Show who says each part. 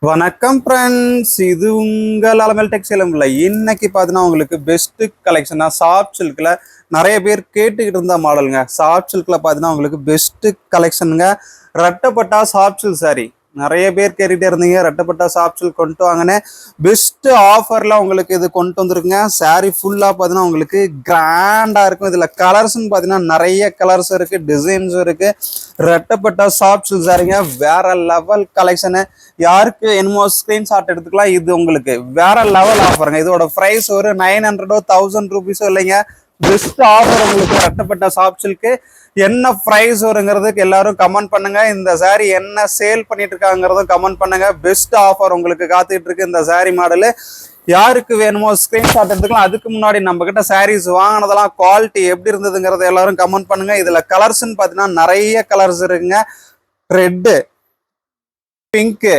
Speaker 1: வணக்கம் ஃப்ரெண்ட்ஸ், இது உங்கள் அலமல் டெக்ஸ்டைல். இன்னைக்கு பார்த்தீங்கன்னா உங்களுக்கு பெஸ்ட் கலெக்ஷனா சாஃப்ட் சில்க்ல நிறைய பேர் கேட்டுக்கிட்டு இருந்த மாடலுங்க. சாஃப்ட் சில்க்ல பார்த்தீங்கன்னா உங்களுக்கு பெஸ்ட் கலெக்ஷனுங்க. ரெட்டப்பட்டா சாஃப்ட் சில்க் சாரி நிறைய பேர் கேட்டுகிட்டே இருந்தீங்க. ரெட்டப்பட்டா சாஃப்ட் சில்க் கொண்டு வாங்கினே பெஸ்ட் ஆஃபர்ல உங்களுக்கு இது கொண்டு வந்துருக்குங்க. சாரி ஃபுல்லா பார்த்தீங்கன்னா உங்களுக்கு கிராண்டா இருக்கும். இதுல கலர்ஸ்ன்னு பார்த்தீங்கன்னா நிறைய கலர்ஸ் இருக்கு, டிசைன்ஸும் இருக்கு. ரெட்டப்பட்டா சாஃப்ட் சில்க் சாரிங்க, வேற லெவல் கலெக்ஷனு. யாருக்கு என்னமோ ஸ்கிரீன்ஷாட் எடுத்துக்கலாம். இது உங்களுக்கு வேற லெவல் ஆஃபருங்க. இதோட ப்ரைஸ் ஒரு 900 1000 ருபீஸோ இல்லைங்க. பெஸ்ட் ஆஃபர் உங்களுக்கு ரெட்டப்பட்ட சாஃப்ட் சில்க்கு. என்ன ப்ரைஸ் வருங்கிறதுக்கு எல்லாரும் கமெண்ட் பண்ணுங்க. இந்த சாரி என்ன சேல் பண்ணிட்டு இருக்காங்கிறதும் கமெண்ட் பண்ணுங்க. பெஸ்ட் ஆஃபர் உங்களுக்கு காத்துட்டு இருக்கு. இந்த சாரி மாடலு யாருக்கு வேணுமோ ஸ்கிரீன்ஷாட் எடுத்துக்கலாம். அதுக்கு முன்னாடி நம்ம கிட்ட சாரீஸ் வாங்கினதெல்லாம் குவாலிட்டி எப்படி இருந்ததுங்கிறத எல்லாரும் கமெண்ட் பண்ணுங்க. இதுல கலர்ஸ்ன்னு பாத்தீங்கன்னா நிறைய கலர்ஸ் இருக்குங்க. Red, pink,